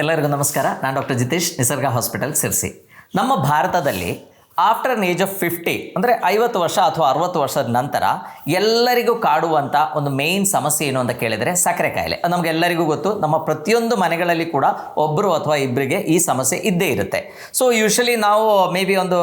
ಎಲ್ಲರಿಗೂ ನಮಸ್ಕಾರ. ನಾನು ಡಾಕ್ಟರ್ ಜಿತೇಶ್, ನಿಸರ್ಗ ಹಾಸ್ಪಿಟಲ್ ಸಿರ್ಸಿ. ನಮ್ಮ ಭಾರತದಲ್ಲಿ ಆಫ್ಟರ್ ಅನ್ ಏಜ್ ಆಫ್ 50 ಅಂದರೆ 50 ವರ್ಷ ಅಥವಾ 60 ವರ್ಷದ ನಂತರ ಎಲ್ಲರಿಗೂ ಕಾಡುವಂಥ ಒಂದು ಮೇನ್ ಸಮಸ್ಯೆ ಏನು ಅಂತ ಕೇಳಿದರೆ ಸಕ್ಕರೆ ಕಾಯಿಲೆ. ನಮಗೆಲ್ಲರಿಗೂ ಗೊತ್ತು, ನಮ್ಮ ಪ್ರತಿಯೊಂದು ಮನೆಗಳಲ್ಲಿ ಕೂಡ ಒಬ್ಬರು ಅಥವಾ ಇಬ್ಬರಿಗೆ ಈ ಸಮಸ್ಯೆ ಇದ್ದೇ ಇರುತ್ತೆ. ಸೊ ಯೂಶಲಿ ನಾವು ಮೇ ಬಿ ಒಂದು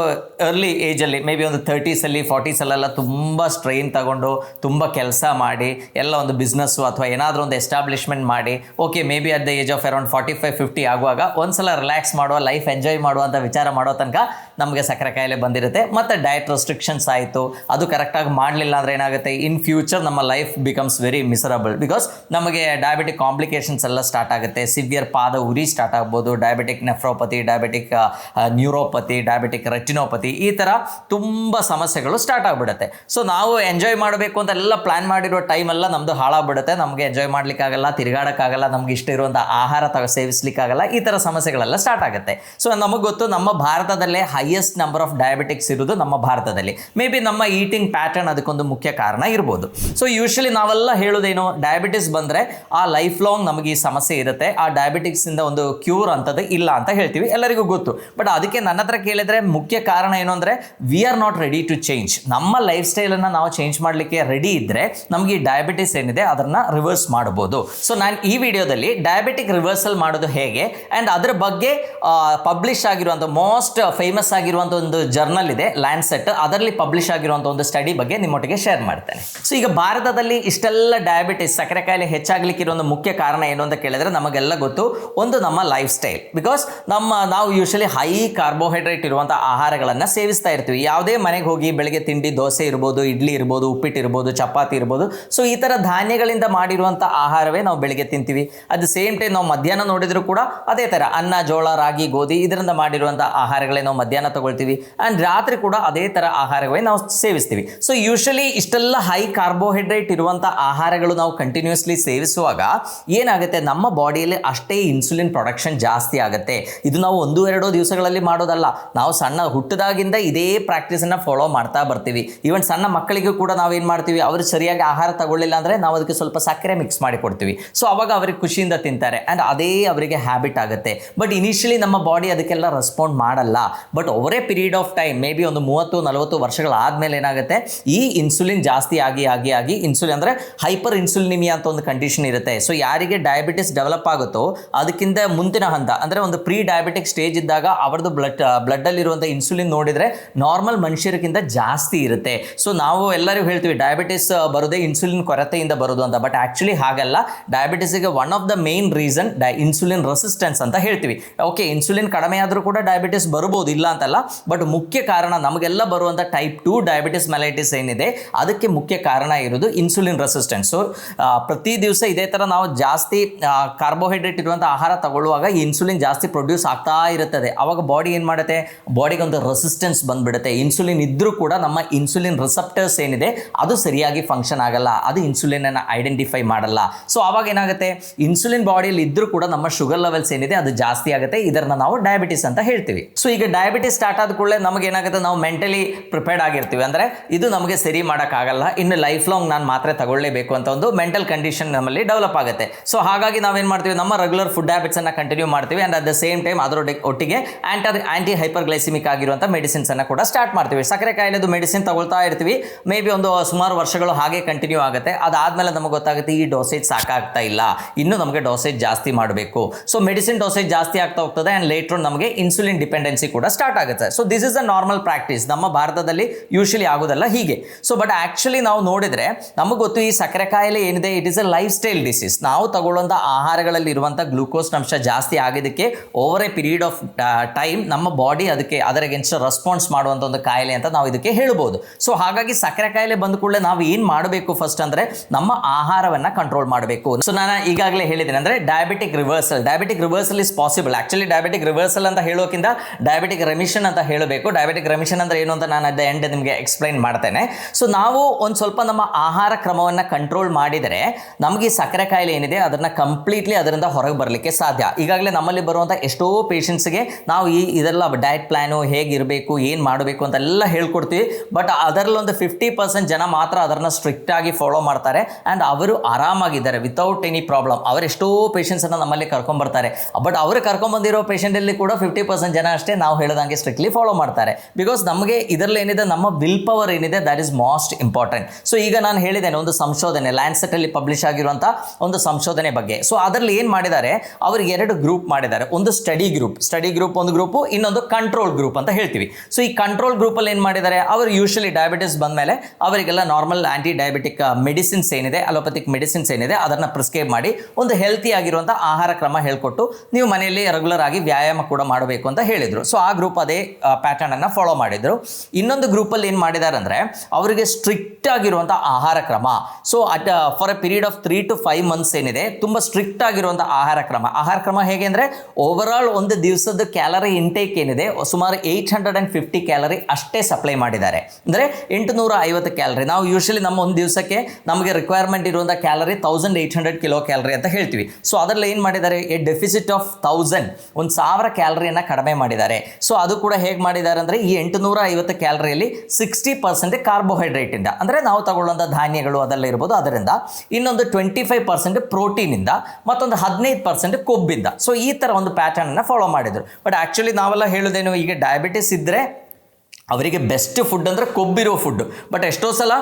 ಅರ್ಲಿ ಏಜಲ್ಲಿ, ಮೇ ಬಿ ಒಂದು 30ಸಲ್ಲಿ 40ಸಲ್ಲೆಲ್ಲ ತುಂಬ ಸ್ಟ್ರೈನ್ ತಗೊಂಡು ತುಂಬ ಕೆಲಸ ಮಾಡಿ ಎಲ್ಲ ಒಂದು ಬಿಸ್ನೆಸ್ಸು ಅಥವಾ ಏನಾದರೂ ಒಂದು ಎಸ್ಟಾಬ್ಲಿಷ್ಮೆಂಟ್ ಮಾಡಿ okay may be at the age of around 45-50 ಆಗುವಾಗ ಒಂದ್ಸಲ ರಿಲ್ಯಾಕ್ಸ್ ಮಾಡುವ, ಲೈಫ್ ಎಂಜಾಯ್ ಮಾಡುವಂಥ ವಿಚಾರ ಮಾಡೋ ತನಕ ನಮಗೆ ಸಕ್ಕರೆ ಕಾಯಿಲೆ ಬಂದಿರುತ್ತೆ. ಮತ್ತು ಡಯಟ್ ರೆಸ್ಟ್ರಿಕ್ಷನ್ಸ್ ಆಯಿತು, ಅದು ಕರೆಕ್ಟಾಗಿ ಮಾಡಲಿಲ್ಲ ಅಂದರೆ ಏನಾಗುತ್ತೆ, ಇನ್ ಫ್ಯೂಚರ್ ನಮ್ಮ life becomes very miserable. Because ನಮಗೆ ಡಯಾಬಿಟಿಕ್ ಕಾಂಪ್ಲಿಕೇಶನ್ಸ್ ಎಲ್ಲ ಸ್ಟಾರ್ಟ್ ಆಗುತ್ತೆ. ಸಿವಿಯರ್ ಪಾದ ಉರಿ ಸ್ಟಾರ್ಟ್ ಆಗ್ಬೋದು, diabetic nephropathy, diabetic neuropathy, diabetic retinopathy, ಈ ಥರ ತುಂಬ ಸಮಸ್ಯೆಗಳು ಸ್ಟಾರ್ಟ್ ಆಗಿಬಿಡುತ್ತೆ. ಸೊ ನಾವು ಎಂಜಾಯ್ ಮಾಡಬೇಕು ಅಂತ ಎಲ್ಲ ಪ್ಲ್ಯಾನ್ ಮಾಡಿರೋ ಟೈಮೆಲ್ಲ ನಮ್ಮದು ಹಾಳಾಗ್ಬಿಡುತ್ತೆ. ನಮಗೆ ಎಂಜಾಯ್ ಮಾಡಲಿಕ್ಕಾಗಲ್ಲ, ತಿರುಗಾಡೋಕ್ಕಾಗಲ್ಲ, ನಮ್ಗೆ ಇಷ್ಟ ಇರುವಂಥ ಆಹಾರ ಸೇವಿಸಲಿಕ್ಕಾಗಲ್ಲ, ಈ ಥರ ಸಮಸ್ಯೆಗಳೆಲ್ಲ ಸ್ಟಾರ್ಟ್ ಆಗುತ್ತೆ. ಸೊ ನಮಗೆ ಗೊತ್ತು, ನಮ್ಮ ಭಾರತದಲ್ಲೇ ಹೈಯೆಸ್ಟ್ ನಂಬರ್ ಆಫ್ ಡಯಾಬಿಟಿಕ್ಸ್ ಇರೋದು ನಮ್ಮ ಭಾರತದಲ್ಲಿ. ಮೇ ಬಿ ನಮ್ಮ ಈಟಿಂಗ್ ಪ್ಯಾಟರ್ನ್ ಅದಕ್ಕೊಂದು ಮುಖ್ಯ ಕಾರಣ ಇರ್ಬೋದು. ಸೊ ಯೂಶಲಿ ನಾವೆಲ್ಲ ಹೇಳೋದೇನು, ಡಯಾಬಿಟಿಸ್ ಬಂದರೆ ಆ ಲೈಫ್ ಲಾಂಗ್ ನಮಗೆ ಈ ಸಮಸ್ಯೆ ಇರುತ್ತೆ, ಆ ಡಯಾಬಿಟಿಕ್ಸಿಂದ ಒಂದು ಕ್ಯೂರ್ ಅಂಥದ್ದು ಇಲ್ಲ ಅಂತ ಹೇಳ್ತೀವಿ, ಎಲ್ಲರಿಗೂ ಗೊತ್ತು. ಬಟ್ ಅದಕ್ಕೆ ನನ್ನ ಹತ್ರ ಕೇಳಿದರೆ ಮುಖ್ಯ ಕಾರಣ ಏನು ಅಂದರೆ we are not ready to change. ನಮ್ಮ ಲೈಫ್ ಸ್ಟೈಲನ್ನು ನಾವು ಚೇಂಜ್ ಮಾಡಲಿಕ್ಕೆ ರೆಡಿ ಇದ್ದರೆ ನಮಗೆ ಈ ಡಯಾಬಿಟಿಸ್ ಏನಿದೆ ಅದನ್ನು ರಿವರ್ಸ್ ಮಾಡ್ಬೋದು. ಸೊ ನಾನು ಈ ವಿಡಿಯೋದಲ್ಲಿ ಡಯಾಬಿಟಿಕ್ ರಿವರ್ಸಲ್ ಮಾಡೋದು ಹೇಗೆ ಆ್ಯಂಡ್ ಅದರ ಬಗ್ಗೆ ಪಬ್ಲಿಷ್ ಆಗಿರುವಂಥ ಮೋಸ್ಟ್ ಫೇಮಸ್ ಆಗಿರುವಂಥ ಒಂದು ಜರ್ನಲ್ ಇದೆ, ಲ್ಯಾನ್ಸೆಟ್, ಅದರಲ್ಲಿ ಪಬ್ಲಿಷ್ ಆಗಿರುವಂಥ ಒಂದು ಸ್ಟಡಿ ಬಗ್ಗೆ ನಿಮ್ಮೊಟ್ಟಿಗೆ ಶೇರ್ ಮಾಡ್ತೇನೆ. ಸೊ ಈಗ ಭಾರತದಲ್ಲಿ ಇಷ್ಟೆಲ್ಲ ಡಯಾಬಿಟಿಸ್, ಸಕ್ಕರೆ ಕಾಯಿಲೆ ಹೆಚ್ಚಾಗಲಿಕ್ಕೆ ಇರೋ ಒಂದು ಮುಖ್ಯ ಕಾರಣ ಏನು ಅಂತ ಕೇಳಿದ್ರೆ ನಮಗೆಲ್ಲ ಗೊತ್ತು, ಒಂದು ನಮ್ಮ ಲೈಫ್ ಸ್ಟೈಲ್. ಬಿಕಾಸ್ ನಾವು ಯೂಶಲಿ ಹೈ ಕಾರ್ಬೋಹೈಡ್ರೇಟ್ ಇರುವಂಥ ಆಹಾರಗಳನ್ನು ಸೇವಿಸ್ತಾ ಇರ್ತೀವಿ. ಯಾವುದೇ ಮನೆಗೆ ಹೋಗಿ ಬೆಳಗ್ಗೆ ತಿಂಡಿ ದೋಸೆ ಇರ್ಬೋದು, ಇಡ್ಲಿ ಇರ್ಬೋದು, ಉಪ್ಪಿಟ್ಟು ಇರ್ಬೋದು, ಚಪಾತಿ ಇರ್ಬೋದು, ಸೊ ಈ ಥರ ಧಾನ್ಯಗಳಿಂದ ಮಾಡಿರುವಂಥ ಆಹಾರವೇ ನಾವು ಬೆಳಗ್ಗೆ ತಿಂತೀವಿ. ಅಟ್ ದ ಸೇಮ್ ಟೈಮ್ ನಾವು ಮಧ್ಯಾಹ್ನ ನೋಡಿದರೂ ಕೂಡ ಅದೇ ಥರ ಅನ್ನ, ಜೋಳ, ರಾಗಿ, ಗೋಧಿ ಇದರಿಂದ ಮಾಡಿರುವಂಥ ಆಹಾರಗಳೇ ನಾವು ಮಧ್ಯಾಹ್ನ ತಗೊಳ್ತೀವಿ. ಆ್ಯಂಡ್ ರಾತ್ರಿ ಕೂಡ ಅದೇ ಥರ ಆಹಾರಗಳೇ ನಾವು ಸೇವಿಸ್ತೀವಿ. ಸೊ ಯೂಶಲಿ ಇಷ್ಟೆಲ್ಲ ಹೈ ಕಾರ್ಬೋಹೈಡ್ರೇಟ್ ಇರುವಂಥ ಆಹಾರಗಳು ನಾವು ಕಂಟಿನ್ಯೂಸ್ಲಿ ಸೇವಿಸುವಾಗ ಏನಾಗುತ್ತೆ, ನಮ್ಮ ಬಾಡಿಯಲ್ಲಿ ಅಷ್ಟೇ ಇನ್ಸುಲಿನ್ ಪ್ರೊಡಕ್ಷನ್ ಜಾಸ್ತಿ ಆಗುತ್ತೆ. ಇದು ನಾವು 1-2 ದಿವಸಗಳಲ್ಲಿ ಮಾಡೋದಲ್ಲ, ನಾವು ಸಣ್ಣ ಹುಟ್ಟಿದಾಗಿಂದ ಇದೇ ಪ್ರಾಕ್ಟೀಸನ್ನು ಫಾಲೋ ಮಾಡ್ತಾ ಬರ್ತೀವಿ. ಈವನ್ ಸಣ್ಣ ಮಕ್ಕಳಿಗೂ ಕೂಡ ನಾವೇನು ಮಾಡ್ತೀವಿ, ಅವರು ಸರಿಯಾಗಿ ಆಹಾರ ತಗೊಳ್ಳಿಲ್ಲ ಅಂದರೆ ನಾವು ಅದಕ್ಕೆ ಸ್ವಲ್ಪ ಸಕ್ಕರೆ ಮಿಕ್ಸ್ ಮಾಡಿ ಕೊಡ್ತೀವಿ. ಸೊ ಅವಾಗ ಅವರಿಗೆ ಖುಷಿಯಿಂದ ತಿಂತಾರೆ ಆ್ಯಂಡ್ ಅದೇ ಅವರಿಗೆ ಹ್ಯಾಬಿಟ್ ಆಗುತ್ತೆ. ಬಟ್ ಇನಿಷಿಯಲಿ ನಮ್ಮ ಬಾಡಿ ಅದಕ್ಕೆಲ್ಲ ರೆಸ್ಪಾಂಡ್ ಮಾಡಲ್ಲ. But over A period of time, may be ಒಂದು 30-40 ವರ್ಷಗಳಾದಮೇಲೆ ಏನಾಗುತ್ತೆ, ಈ ಇನ್ಸುಲಿನ್ ಜಾಸ್ತಿ ಆಗಿ ಇನ್ಸುಲಿನ್ ಅಂದರೆ ಹೈಪರ್ ಇನ್ಸುಲಿನಿಮಿಯಾ ಅಂತ ಒಂದು ಕಂಡೀಷನ್ ಇರುತ್ತೆ. ಸೊ ಯಾರಿಗೆ ಡಯಾಬಿಟಿಸ್ ಡೆವಲಪ್ ಆಗುತ್ತೋ ಅದಕ್ಕಿಂತ ಮುಂದಿನ ಹಂತ ಅಂದರೆ ಒಂದು ಪ್ರೀ ಡಯಾಬಿಟಿಕ್ ಸ್ಟೇಜ್ ಇದ್ದಾಗ ಅವರದ್ದು ಬ್ಲಡ್ಡಲ್ಲಿರುವಂಥ ಇನ್ಸುಲಿನ್ ನೋಡಿದರೆ ನಾರ್ಮಲ್ ಮನುಷ್ಯರಿಗಿಂತ ಜಾಸ್ತಿ ಇರುತ್ತೆ. ಸೊ ನಾವು ಎಲ್ಲರೂ ಹೇಳ್ತೀವಿ ಡಯಾಬಿಟಿಸ್ ಬರೋದೇ ಇನ್ಸುಲಿನ್ ಕೊರತೆಯಿಂದ ಬರೋದು ಅಂತ. ಬಟ್ ಆ್ಯಕ್ಚುಲಿ ಹಾಗಲ್ಲ. ಡಯಾಬಿಟಿಸ್ಗೆ one of the main reason insulin resistance ಅಂತ ಹೇಳ್ತೀವಿ. ಓಕೆ, ಇನ್ಸುಲಿನ್ ಕಡಿಮೆ ಆದರೂ ಕೂಡ ಡಯಾಬಿಟಿಸ್ ಬರ್ಬೋದು, ಇಲ್ಲ ಅಂತಲ್ಲ. ಬಟ್ ಮುಖ್ಯ ಕಾರಣ ನಮಗೆಲ್ಲ ಬರುವಂಥ ಟೈಪ್ 2 ಡಯಾಬಿಟಿಸ್ ಮೆಲೈಟಿಸ್ ಏನಿದೆ ಅದಕ್ಕೆ ಮುಖ್ಯ ಕಾರಣ ಇರೋದು ಇನ್ಸುಲಿನ್ ರೆಸಿಸ್ಟೆನ್ಸ್. ಸೊ ಪ್ರತಿ ದಿವಸ ಇದೇ ಥರ ನಾವು ಜಾಸ್ತಿ ಕಾರ್ಬೋಹೈಡ್ರೇಟ್ ಇರುವಂಥ ಆಹಾರ ತಗೊಳ್ಳುವಾಗ ಇನ್ಸುಲಿನ್ ಜಾಸ್ಟಿ ಪ್ರೊಡ್ಯೂಸ್ ಆಗ್ತಾ ಇರುತ್ತದೆ. ಅವಾಗ ಬಾಡಿ ಏನು ಮಾಡುತ್ತೆ, ಬಾಡಿಗೆ ಒಂದು ರೆಸಿಸ್ಟೆನ್ಸ್ ಬಂದ್ಬಿಡುತ್ತೆ. ಇನ್ಸುಲಿನ್ ಇದ್ದರೂ ಕೂಡ ನಮ್ಮ ಇನ್ಸುಲಿನ್ ರಿಸೆಪ್ಟರ್ಸ್ ಏನಿದೆ ಅದು ಸರಿಯಾಗಿ ಫಂಕ್ಷನ್ ಆಗಲ್ಲ, ಅದು ಇನ್ಸುಲಿನನ್ನು ಐಡೆಂಟಿಫೈ ಮಾಡಲ್ಲ. ಸೊ ಅವಾಗ ಏನಾಗುತ್ತೆ, ಇನ್ಸುಲಿನ್ ಬಾಡಿಯಲ್ಲಿ ಇದ್ದರೂ ಕೂಡ ನಮ್ಮ ಶುಗರ್ ಲೆವೆಲ್ಸ್ ಏನಿದೆ ಅದು ಜಾಸ್ತಿ ಆಗುತ್ತೆ. ಇದನ್ನು ನಾವು ಡಯಾಬಿಟಿಸ್ ಅಂತ ಹೇಳ್ತೀವಿ. ಸೊ ಈಗ ಡಯಾಬಿಟಿಸ್ ಸ್ಟಾರ್ಟ್ ಆದ ಕೂಡಲೇ ನಮಗೆ ಏನಾಗುತ್ತೆ, ನಾವು ಮೆಂಟಲಿ ಪ್ರಿಪೇರ್ಡ್ ಆಗಿರ್ತೀವಿ. ಅಂದರೆ ಇದು ನಮಗೆ ಸರಿ ಮಾಡೋಕ್ಕಾಗಲ್ಲ, ಇನ್ನು ಲೈಫ್ ಲಾಂಗ್ ನಾನು ಮಾತ್ರೆ ತಗೊಳ್ಳೇಬೇಕು ಅಂತ ಒಂದು ಮೆಂಟಲ್ ಕಂಡೀಷನ್ ನಮ್ಮಲ್ಲಿ ಡೆವಲಪ್ ಆಗುತ್ತೆ. ಸೊ ಹಾಗಾಗಿ ನಾವೇನು ಮಾಡ್ತೀವಿ, ನಮ್ಮ ರೆಗ್ಯುಲರ್ ಫುಡ್ ಹ್ಯಾಬಿಟ್ಸನ್ನು ಕಂಟಿನ್ಯೂ ಮಾಡ್ತೀವಿ and at the same time ಅದರ ಒಟ್ಟಿಗೆ ಆ್ಯಂಟಿ ಹೈಪರ್ಗ್ಲೈಸಿಮಿಕ್ ಆಗಿರುವಂಥ ಮೆಡಿಸಿನ್ಸನ್ನು ಕೂಡ ಸ್ಟಾರ್ಟ್ ಮಾಡ್ತೀವಿ. ಸಕ್ಕರೆ ಕಾಯಿಲೆದು ಮೆಡಿಸಿನ್ ತಗೊಳ್ತಾ ಇರ್ತೀವಿ. ಮೇ ಬಿ ಒಂದು ಸುಮಾರು ವರ್ಷಗಳು ಹಾಗೆ ಕಂಟಿನ್ಯೂ ಆಗುತ್ತೆ. ಅದಾದಮೇಲೆ ನಮಗೆ ಗೊತ್ತಾಗುತ್ತೆ ಈ ಡೋಸೇಜ್ ಸಾಕಾಗ್ತಾ ಇಲ್ಲ, ಇನ್ನು ನಮಗೆ ಡೋಸೇಜ್ ಜಾಸ್ತಿ ಮಾಡಬೇಕು. ಸೊ ಮೆಡಿಸಿನ್ ಡೋಸೇಜ್ ಜಾಸ್ತಿ ಆಗ್ತಾ ಹೋಗ್ತದೆ ಆ್ಯಂಡ್ ಲೇಟರ್ ನಮಗೆ ಇನ್ಸುಲಿನ್ ಡಿಪೆಂಡೆನ್ಸಿ ಕೂಡ ಸ್ಟಾರ್ಟ್ ಆಗುತ್ತೆ. So this is a normal practice. ನಮ್ಮ ಭಾರತದಲ್ಲಿ ಯೂಶಲಿ ಆಗೋದಲ್ಲ ಹೀಗೆ. ಸೊ ಬಟ್ ಆ್ಯಕ್ಚುಲಿ ನಾವು ನೋಡಿದರೆ ನಮಗೆ ಗೊತ್ತು, ಈ ಸಕ್ಕರೆ ಕಾಯಿಲೆ ಏನಿದೆ it is a life style disease. ನಾವು ತಗೊಳ್ಳುವಂಥ ಆಹಾರಗಳಲ್ಲಿ ಇರುವಂಥ ಗ್ಲೂಕೋಸ್ ಅಂಶ ಜಾಸ್ತಿ ಆಗಿದ್ದಕ್ಕೆ over A period of time ನಮ್ಮ ಬಾಡಿ ಅದಕ್ಕೆ ಅದರ ಅಗೇನ್ಸ್ಟ್ ರೆಸ್ಪಾನ್ಸ್ ಮಾಡುವಂಥ ಒಂದು ಕಾಯಿಲೆ ಅಂತ ನಾವು ಇದಕ್ಕೆ ಹೇಳ್ಬೋದು. ಸೊ ಹಾಗಾಗಿ ಸಕ್ಕರೆ ಕಾಯಿಲೆ ಬಂದ ಕೂಡಲೇ ನಾವು ಏನು ಮಾಡಬೇಕು ಫಸ್ಟ್ ಅಂದರೆ ನಮ್ಮ ಆಹಾರವನ್ನು ಕಂಟ್ರೋಲ್ ಮಾಡಬೇಕು. ಸೊ ನಾನು ಈಗಾಗಲೇ ಹೇಳಿದ್ದೇನೆ ಅಂದರೆ diabetic reversal is possible. Actually diabetic reversal ಅಂತ ಹೇಳೋಕ್ಕಿಂತ ಡಯಾಬಿಟಿಕ್ ರೆಮಿಷನ್ ಅಂತ ಹೇಳಬೇಕು. ಇರಬೇಕು. ಡಯಾಬಿಟಿಕ್ ರೆಮಿಷನ್ ಅಂದರೆ ಏನು ಅಂತ ನಾನು ಅಟ್ ದ ಎಂಡ್ ನಿಮಗೆ ಎಕ್ಸ್ಪ್ಲೈನ್ ಮಾಡ್ತೇನೆ. ಸೊ ನಾವು ಒಂದು ಸ್ವಲ್ಪ ನಮ್ಮ ಆಹಾರ ಕ್ರಮವನ್ನು ಕಂಟ್ರೋಲ್ ಮಾಡಿದರೆ ನಮಗೆ ಈ ಸಕ್ಕರೆ ಕಾಯಿಲೆ ಏನಿದೆ ಅದನ್ನು ಕಂಪ್ಲೀಟ್ಲಿ ಅದರಿಂದ ಹೊರಗೆ ಬರಲಿಕ್ಕೆ ಸಾಧ್ಯ. ಈಗಾಗಲೇ ನಮ್ಮಲ್ಲಿ ಬರುವಂಥ ಎಷ್ಟೋ ಪೇಷಂಟ್ಸ್ಗೆ ನಾವು ಇದೆಲ್ಲ ಡಯಟ್ ಪ್ಲ್ಯಾನು ಹೇಗಿರಬೇಕು, ಏನು ಮಾಡಬೇಕು ಅಂತೆಲ್ಲ ಹೇಳ್ಕೊಡ್ತೀವಿ. ಬಟ್ ಅದರಲ್ಲೊಂದು 50% ಜನ ಮಾತ್ರ ಅದನ್ನು ಸ್ಟ್ರಿಕ್ಟಾಗಿ ಫಾಲೋ ಮಾಡ್ತಾರೆ ಆ್ಯಂಡ್ ಅವರು ಆರಾಮಾಗಿದ್ದಾರೆ ವಿತೌಟ್ ಎನಿ ಪ್ರಾಬ್ಲಮ್. ಅವರೆಷ್ಟೋ ಪೇಷಂಟ್ಸನ್ನು ನಮ್ಮಲ್ಲಿ ಕರ್ಕೊಂಬರ್ತಾರೆ. ಬಟ್ ಅವರು ಕರ್ಕೊಂಬಂದಿರೋ ಪೇಷಂಟಲ್ಲಿ ಕೂಡ 50% ಜನ ಅಷ್ಟೇ ನಾವು ಹೇಳಿದಂಗೆ ಸ್ಟ್ರಿಕ್ಟ್ಲಿ ಫಾಲೋ ಮಾಡ್ತಾರೆ. ಬಿಕಾಸ್ ನಮಗೆ ಇದರಲ್ಲಿ ಏನಿದೆ, ನಮ್ಮ ವಿಲ್ ಪವರ್ ಏನಿದೆ that is most important. So ಈಗ ನಾನು ಹೇಳಿದ್ದೇನೆ ಒಂದು ಸಂಶೋಧನೆ ಲ್ಯಾನ್ಸೆಟಲ್ಲಿ ಪಬ್ಲಿಷ್ ಆಗಿರುವಂಥ ಒಂದು ಸಂಶೋಧನೆ ಬಗ್ಗೆ. ಸೊ ಅದರಲ್ಲಿ ಏನು ಮಾಡಿದ್ದಾರೆ, ಅವರಿಗೆ 2 ಗ್ರೂಪ್ ಮಾಡಿದ್ದಾರೆ. ಒಂದು ಸ್ಟಡಿ ಗ್ರೂಪ್ ಒಂದು ಗ್ರೂಪು, ಇನ್ನೊಂದು ಕಂಟ್ರೋಲ್ ಗ್ರೂಪ್ ಅಂತ ಹೇಳ್ತೀವಿ. ಸೊ ಈ ಕಂಟ್ರೋಲ್ ಗ್ರೂಪಲ್ಲಿ ಏನು ಮಾಡಿದ್ದಾರೆ, ಅವರು ಯೂಶಲಿ ಡಯಾಬಿಟಿಸ್ ಬಂದಮೇಲೆ ಅವರಿಗೆಲ್ಲ ನಾರ್ಮಲ್ ಆ್ಯಂಟಿ ಡಯಾಬಿಟಿಕ್ ಮೆಡಿಸಿನ್ಸ್ ಏನಿದೆ, ಅಲೋಪತಿಕ್ ಮೆಡಿಸಿನ್ಸ್ ಏನಿದೆ ಅದನ್ನು ಪ್ರಿಸ್ಕ್ರೈಬ್ ಮಾಡಿ ಒಂದು ಹೆಲ್ತಿ ಆಗಿರುವಂಥ ಆಹಾರ ಕ್ರಮ ಹೇಳ್ಕೊಟ್ಟು ನೀವು ಮನೆಯಲ್ಲಿ ರೆಗ್ಯುಲರ್ ಆಗಿ ವ್ಯಾಯಾಮ ಕೂಡ ಮಾಡಬೇಕು ಅಂತ ಹೇಳಿದರು. ಸೊ ಆ ಗ್ರೂಪ್ ಅದೇ ಪ್ಯಾಟರ್ನನ್ನು ಫಾಲೋ ಮಾಡಿದರು. ಇನ್ನೊಂದು ಗ್ರೂಪಲ್ಲಿ ಏನು ಮಾಡಿದ್ದಾರೆ ಅಂದರೆ ಅವರಿಗೆ ಸ್ಟ್ರಿಕ್ಟ್ ಆಗಿರುವಂಥ ಆಹಾರ ಕ್ರಮ. So for A period of 3 to 5 months ಏನಿದೆ ತುಂಬ ಸ್ಟ್ರಿಕ್ಟ್ ಆಗಿರುವಂಥ ಆಹಾರ ಕ್ರಮ ಹೇಗೆ ಅಂದರೆ ಓವರಾಲ್ ಒಂದು ದಿವಸದ ಕ್ಯಾಲರಿ ಇಂಟೇಕ್ ಏನಿದೆ ಸುಮಾರು 850 ಕ್ಯಾಲರಿ ಅಷ್ಟೇ ಸಪ್ಲೈ ಮಾಡಿದ್ದಾರೆ. ಅಂದರೆ 850 ಕ್ಯಾಲರಿ. ನಾವು ಯೂಶಲಿ ನಮ್ಮ ಒಂದು ದಿವಸಕ್ಕೆ ನಮಗೆ ರಿಕ್ವೈರ್ಮೆಂಟ್ ಇರುವಂಥ ಕ್ಯಾಲರಿ 1800 ಕಿಲೋ ಕ್ಯಾಲರಿ ಅಂತ ಹೇಳ್ತೀವಿ. ಸೊ ಅದರಲ್ಲಿ ಏನು ಮಾಡಿದ್ದಾರೆ, ಎ ಡೆಫಿಸಿಟ್ ಆಫ್ 1000 ಕ್ಯಾಲರಿಯನ್ನು ಕಡಿಮೆ ಮಾಡಿದ್ದಾರೆ. ಸೊ ಅದು ಕೂಡ ಹೇಗೆ ಮಾಡಿದ್ದಾರೆ ಅಂದರೆ ಈ 850 ಕ್ಯಾಲರಿಯಲ್ಲಿ 60% ಕಾರ್ಬೋಹೈಡ್ರೇಟಿಂದ, ಅಂದರೆ ನಾವು ತಗೊಳ್ಳುವಂಥ ಧಾನ್ಯಗಳು ಅದೆಲ್ಲ ಇರ್ಬೋದು ಅದರಿಂದ, ಇನ್ನೊಂದು 25% ಪ್ರೋಟೀನಿಂದ, ಮತ್ತೊಂದು 15% ಕೊಬ್ಬಿಂದ. ಸೊ ಈ ಥರ ಒಂದು ಪ್ಯಾಟರ್ನನ್ನು ಫಾಲೋ ಮಾಡಿದರು. ಬಟ್ ಆ್ಯಕ್ಚುಲಿ ನಾವೆಲ್ಲ ಹೇಳೋದೇನು, ಈಗ ಡಯಾಬಿಟಿಸ್ ಇದ್ದರೆ ಅವರಿಗೆ ಬೆಸ್ಟ್ ಫುಡ್ ಅಂದರೆ ಕೊಬ್ಬಿರೋ ಫುಡ್. ಬಟ್ ಎಷ್ಟೋ ಸಲ